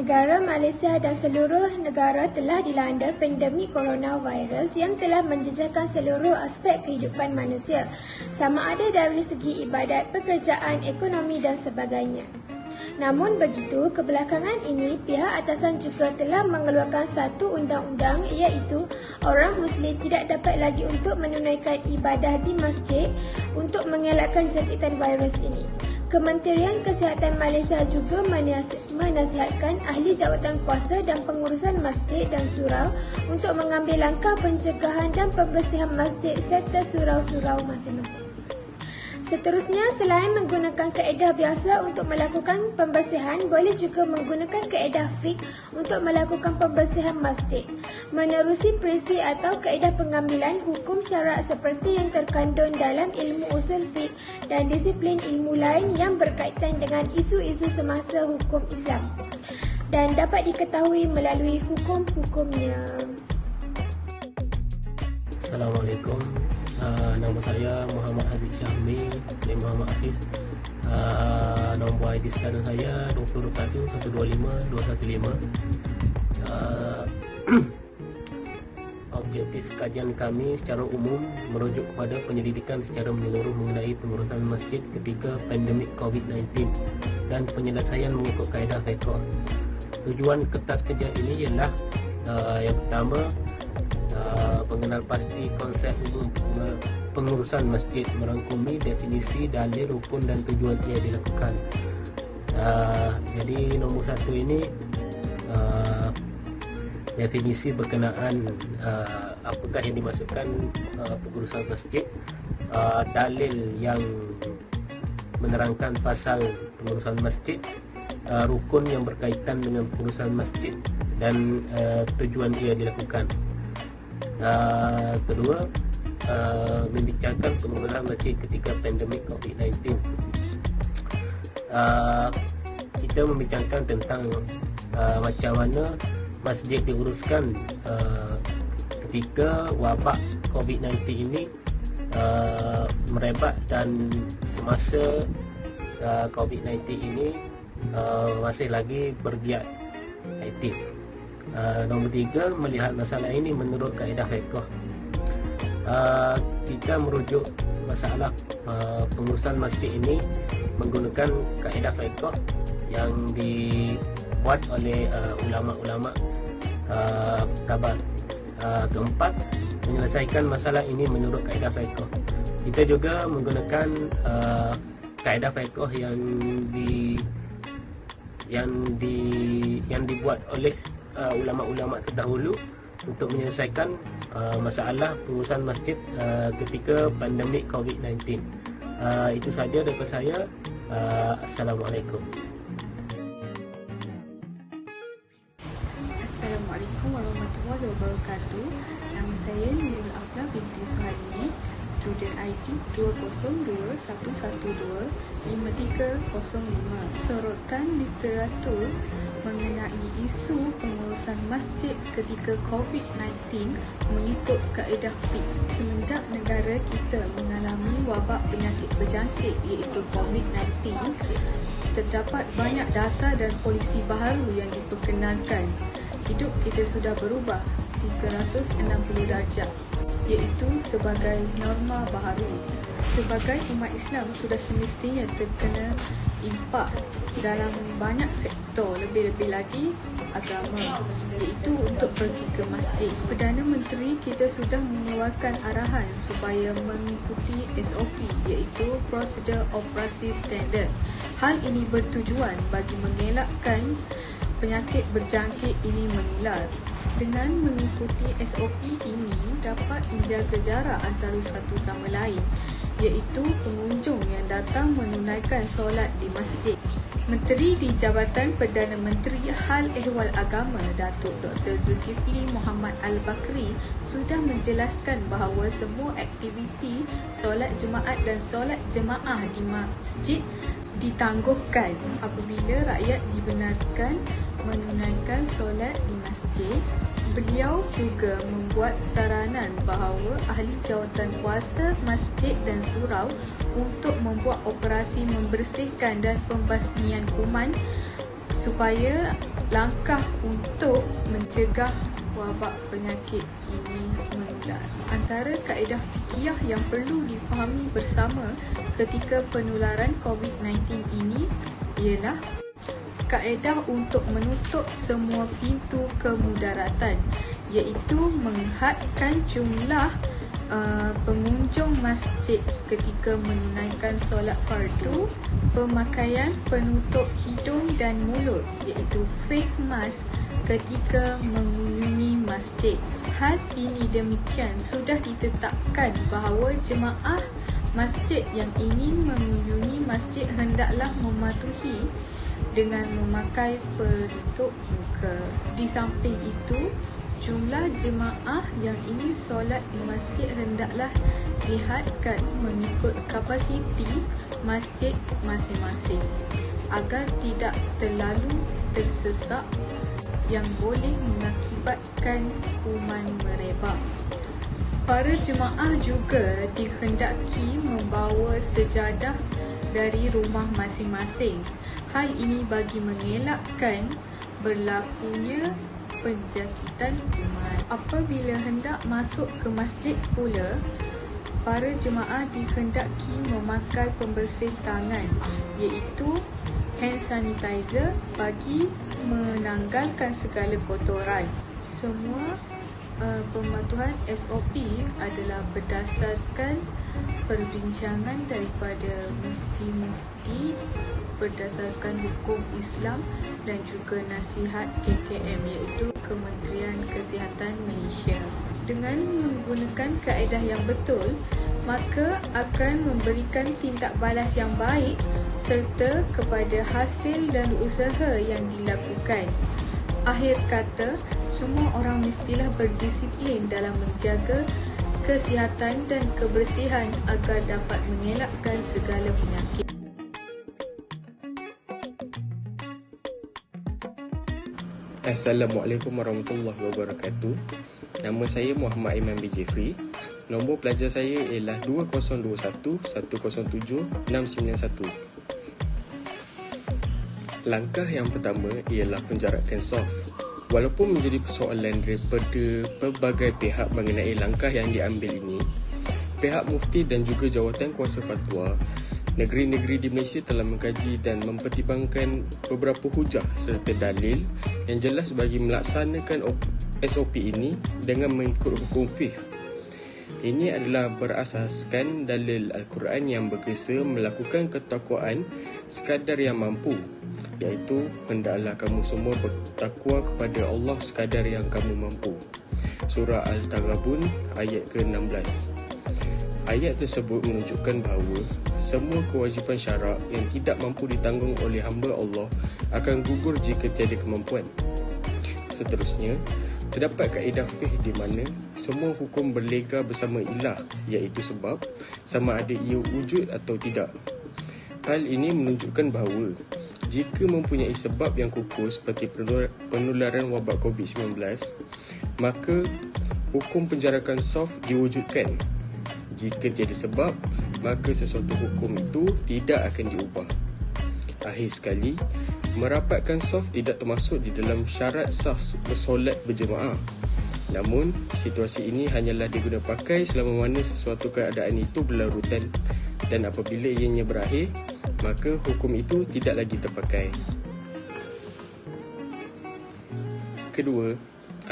Negara Malaysia dan seluruh negara telah dilanda pandemik coronavirus yang telah menjejaskan seluruh aspek kehidupan manusia, sama ada dari segi ibadat, pekerjaan, ekonomi dan sebagainya. Namun begitu, kebelakangan ini pihak atasan juga telah mengeluarkan satu undang-undang iaitu orang Muslim tidak dapat lagi untuk menunaikan ibadah di masjid untuk mengelakkan jangkitan virus ini. Kementerian Kesihatan Malaysia juga menasihatkan ahli jawatan kuasa dan pengurusan masjid dan surau untuk mengambil langkah pencegahan dan pembersihan masjid serta surau-surau masing-masing. Seterusnya, selain menggunakan kaedah biasa untuk melakukan pembersihan, boleh juga menggunakan kaedah fiqh untuk melakukan pembersihan masjid. Menerusi prinsip atau kaedah pengambilan hukum syarak seperti yang terkandung dalam ilmu usul fiqh dan disiplin ilmu lain yang berkaitan dengan isu-isu semasa hukum Islam dan dapat diketahui melalui hukum-hukumnya. Assalamualaikum. Nama saya Muhammad Aziz Syahmi bin Muhammad Hafiz. Nombor ID sekarang saya 221-125-215. Objektif kajian kami secara umum merujuk kepada penyelidikan secara menyeluruh mengenai pengurusan masjid ketika pandemik COVID-19 dan penyelesaian mengikut kaedah fiqh. Tujuan kertas kerja ini ialah yang pertama, mengenal pasti konsep umum pengurusan masjid, merangkumi definisi, dalil, rukun dan tujuan ia dilakukan. Jadi nombor 1 ini definisi berkenaan apakah yang dimaksudkan pengurusan masjid, dalil yang menerangkan pasal pengurusan masjid, rukun yang berkaitan dengan pengurusan masjid dan tujuan ia dilakukan. Kedua, membincangkan pengurusan masjid ketika pandemik COVID-19. Kita membincangkan tentang macam mana masjid diuruskan ketika wabak COVID-19 ini merebak dan semasa COVID-19 ini masih lagi bergiat aktif. Nombor 3, melihat masalah ini menurut kaedah fiqh. Kita merujuk masalah pengurusan masjid ini menggunakan kaedah fiqh yang dibuat oleh ulama-ulama kabar. Keempat, menyelesaikan masalah ini menurut kaedah fiqh. Kita juga menggunakan kaedah fiqh yang dibuat oleh ulama-ulama terdahulu untuk menyelesaikan masalah pengurusan masjid ketika pandemik COVID-19. Itu sahaja daripada saya. Assalamualaikum. Assalamualaikum warahmatullahi wabarakatuh. Nama saya Nurul Afla binti Suhaimi, student ID 2021125 sorotan literatur mengenai isu pengurusan masjid ketika COVID-19 mengikut kaedah fiqh. Semenjak negara kita mengalami wabak penyakit berjangkit iaitu COVID-19, terdapat banyak dasar dan polisi baharu yang diperkenalkan. Hidup kita sudah berubah 360 darjah, iaitu sebagai norma baharu. Sebagai umat Islam sudah semestinya terkena impak dalam banyak sektor, lebih-lebih lagi agama, iaitu untuk pergi ke masjid. Perdana Menteri kita sudah mengeluarkan arahan supaya mengikuti SOP, iaitu Prosedur Operasi Standard. Hal ini bertujuan bagi mengelakkan penyakit berjangkit ini menular. Dengan mengikuti SOP ini dapat menjaga jarak antara satu sama lain, iaitu pengunjung yang datang menunaikan solat di masjid. Menteri di Jabatan Perdana Menteri Hal Ehwal Agama Datuk Dr. Zulkifli Muhammad Al-Bakri sudah menjelaskan bahawa semua aktiviti solat Jumaat dan solat jemaah di masjid ditangguhkan apabila rakyat dibenarkan menunaikan solat di masjid. Beliau juga membuat saranan bahawa ahli jawatan kuasa masjid dan surau untuk membuat operasi membersihkan dan pembasmian kuman supaya langkah untuk mencegah wabak penyakit ini menular. Antara kaedah fikiah yang perlu difahami bersama ketika penularan COVID-19 ini ialah kaedah untuk menutup semua pintu kemudaratan, iaitu menghadkan jumlah pengunjung masjid ketika menunaikan solat fardu, pemakaian penutup hidung dan mulut iaitu face mask ketika mengunjungi masjid. Hal ini demikian sudah ditetapkan bahawa jemaah masjid yang ingin mengunjungi masjid hendaklah mematuhi dengan memakai pelitup muka. Di samping itu, jumlah jemaah yang ingin solat di masjid hendaklah dihadkan mengikut kapasiti masjid masing-masing agar tidak terlalu tersesak yang boleh mengakibatkan kuman merebak. Para jemaah juga dikhendaki membawa sejadah dari rumah masing-masing. Hal ini bagi mengelakkan berlakunya penjangkitan kuman. Apabila hendak masuk ke masjid pula, para jemaah dikhendaki memakai pembersih tangan iaitu hand sanitizer bagi menanggalkan segala kotoran. Semua pematuhan SOP adalah berdasarkan perbincangan daripada mufti-mufti berdasarkan hukum Islam dan juga nasihat KKM iaitu Kementerian Kesihatan Malaysia. Dengan menggunakan kaedah yang betul, maka akan memberikan tindak balas yang baik serta kepada hasil dan usaha yang dilakukan. Akhir kata, semua orang mestilah berdisiplin dalam menjaga kesihatan dan kebersihan agar dapat mengelakkan segala penyakit. Assalamualaikum warahmatullahi wabarakatuh. Nama saya Muhammad Iman bin Jeffrey. Nombor pelajar saya ialah 2021 107 691. Langkah yang pertama ialah penjarakan soft. Walaupun menjadi persoalan daripada pelbagai pihak mengenai langkah yang diambil ini, pihak mufti dan juga jawatan kuasa fatwa negeri-negeri di Malaysia telah mengkaji dan mempertimbangkan beberapa hujah serta dalil yang jelas bagi melaksanakan SOP ini dengan mengikut hukum fiqh. Ini adalah berasaskan dalil Al-Quran yang berkisah melakukan ketakwaan sekadar yang mampu, iaitu hendaklah kamu semua bertakwa kepada Allah sekadar yang kamu mampu. Surah Al-Taghabun ayat ke-16. Ayat tersebut menunjukkan bahawa semua kewajipan syarak yang tidak mampu ditanggung oleh hamba Allah akan gugur jika tiada kemampuan. Seterusnya, terdapat kaedah fiqh di mana semua hukum berlega bersama ilah, iaitu sebab, sama ada ia wujud atau tidak. Hal ini menunjukkan bahawa jika mempunyai sebab yang kukuh seperti penularan wabak COVID-19, maka hukum penjarakan soft diwujudkan. Jika tiada sebab, maka sesuatu hukum itu tidak akan diubah. Akhir sekali, merapatkan soft tidak termasuk di dalam syarat sah bersolat berjemaah. Namun, situasi ini hanyalah diguna pakai selama mana sesuatu keadaan itu berlarutan, dan apabila ianya berakhir, maka hukum itu tidak lagi terpakai. Kedua,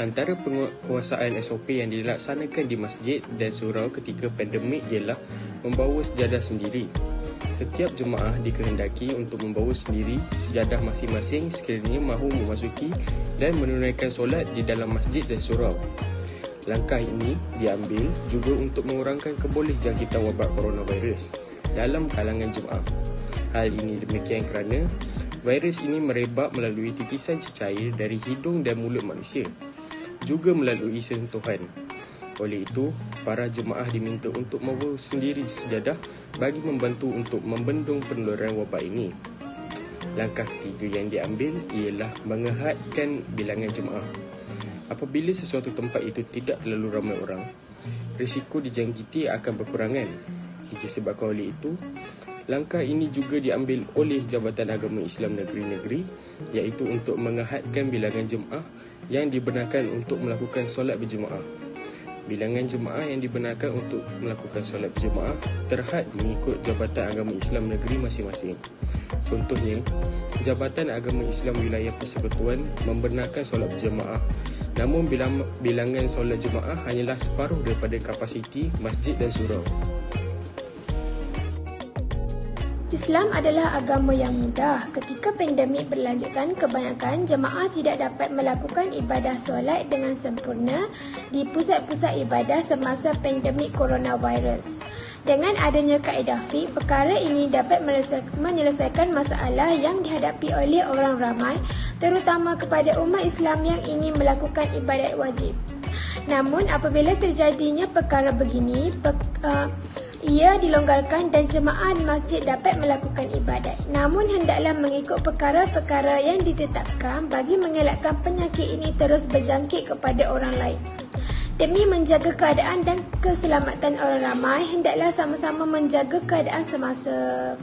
antara penguasaan SOP yang dilaksanakan di masjid dan surau ketika pandemik ialah membawa sejadah sendiri. Setiap jemaah dikehendaki untuk membawa sendiri sejadah masing-masing sekiranya mahu memasuki dan menunaikan solat di dalam masjid dan surau. Langkah ini diambil juga untuk mengurangkan keboleh jangkitan wabak coronavirus dalam kalangan jemaah. Hal ini demikian kerana virus ini merebak melalui titisan cecair dari hidung dan mulut manusia, juga melalui sentuhan. Oleh itu, para jemaah diminta untuk membawa sendiri sejadah bagi membantu untuk membendung penularan wabak ini. Langkah ketiga yang diambil ialah mengehadkan bilangan jemaah. Apabila sesuatu tempat itu tidak terlalu ramai orang, risiko dijangkiti akan berkurangan. Disebabkan oleh itu, Langkah ini juga diambil oleh Jabatan Agama Islam Negeri-Negeri, iaitu untuk mengahadkan bilangan jemaah yang dibenarkan untuk melakukan solat berjemaah. Bilangan jemaah yang dibenarkan untuk melakukan solat berjemaah terhad mengikut Jabatan Agama Islam Negeri masing-masing. Contohnya, Jabatan Agama Islam Wilayah Persekutuan membenarkan solat berjemaah, namun bilangan solat jemaah hanyalah separuh daripada kapasiti masjid dan surau. Islam adalah agama yang mudah. Ketika pandemik berlanjutkan, kebanyakan jemaah tidak dapat melakukan ibadah solat dengan sempurna di pusat-pusat ibadah semasa pandemik coronavirus. Dengan adanya kaedah fiqh, perkara ini dapat menyelesaikan masalah yang dihadapi oleh orang ramai, terutama kepada umat Islam yang ingin melakukan ibadat wajib. Namun apabila terjadinya perkara begini, ia dilonggarkan dan jemaah di masjid dapat melakukan ibadat. Namun hendaklah mengikut perkara-perkara yang ditetapkan bagi mengelakkan penyakit ini terus berjangkit kepada orang lain. Demi menjaga keadaan dan keselamatan orang ramai, hendaklah sama-sama menjaga keadaan semasa.